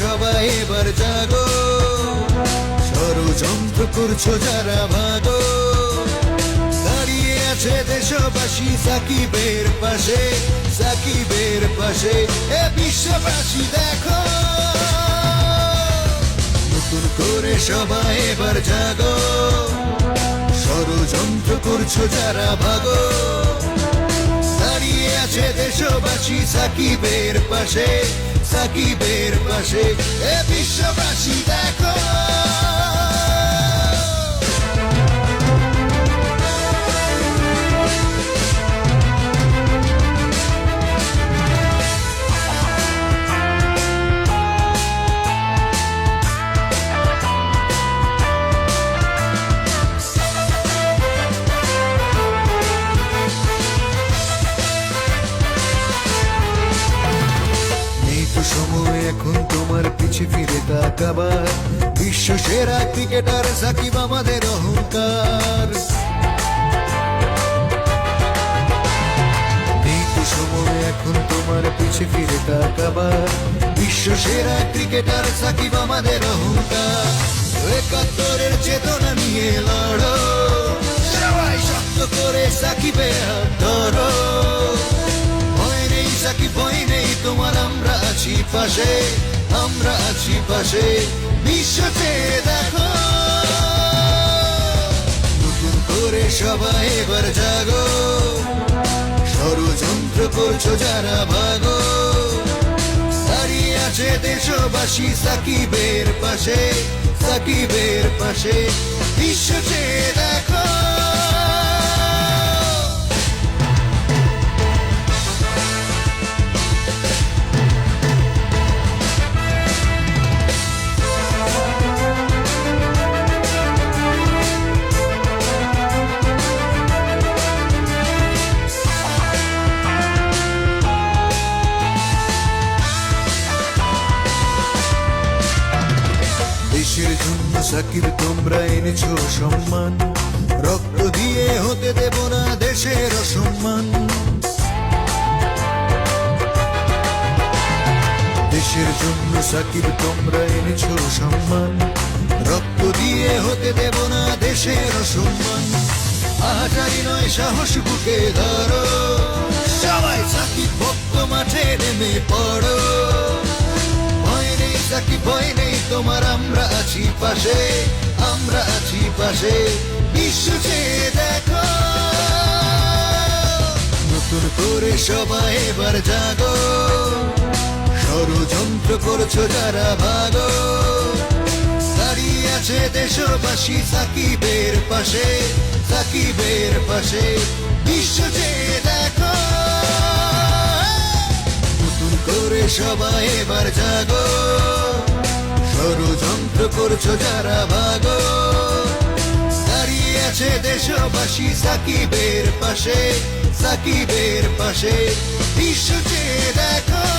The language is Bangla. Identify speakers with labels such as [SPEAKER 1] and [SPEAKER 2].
[SPEAKER 1] সবাই এবার জাগো, ষড়যন্ত্র করছো যারা ভাগো। দাঁড়িয়ে আছে দেশবাসী সাকিবের পাশে, সাকিবের পাশে। এ বিশ্ববাসী দেখো, নতুন করে সবাই এবার জাগো, ষড়যন্ত্র করছো যারা ভাগো। দাঁড়িয়ে আছে দেশবাসী সাকিবের পাশে, সাকিবের পাশে। এ বিশ্ববাসী দেখো, সময় এখন তোমার পিছে ফিরে তাকাবার। বিশ্ব সেরা ক্রিকেটার সাকিব আমাদের অহংকার। এই তো সময় এখন তোমার পিছে ফিরে তাকাবার। বিশ্ব সেরা ক্রিকেটার সাকিব আমাদের অহংকার। ৭১-এর চেতনা নিয়ে লড়ো, সবাই শক্ত করে সাকিবের হাত ধরো। ভয় নেই সাকিব, ভয় নেই তোমার, আমরা আছি পাশে, আমরা আছি পাশে। বিশ্ব চেয়ে দেখো, নতুন করে সবাই এবার জাগো, ষড়যন্ত্র করছো যারা ভাগো। দাঁড়িয়ে আছে দেশবাসী সাকিবের পাশে, সাকিবের পাশে। বিশ্ব চেয়ে দেখো, দেশের জন্য সাকিব তোমরা এনেছো সম্মান। রক্ত দিয়ে হতে দেব না দেশের অসম্মান। দেশের জন্য সাকিব তোমরা এনেছো সম্মান। রক্ত দিয়ে হতে দেব না দেশের অসম্মান। আহাজারি নয়, সাহস বুকে ধরো, সবাই সাকিব ভক্ত মাঠে নেমে পড়ো। ভয় নেই সাকিব, ভয় নেই তোমার, আমরা আছি পাশে, আমরা আছি পাশে। বিশ্ব চেয়ে দেখো, নতুন করে সবাই এবার জাগো, ষড়যন্ত্র করছো যারা ভাগো। দাঁড়িয়ে আছে দেশবাসী সাকিবের পাশে, সাকিবের পাশে। বিশ্ব চেয়ে দেখো, নতুন করে সবাই এবার জাগো, ষড়যন্ত্র করছো যারা ভাগো। দাঁড়িয়ে আছে দেশবাসী সাকিবের পাশে, সাকিবের পাশে। বিশ্ব চেয়ে দেখো।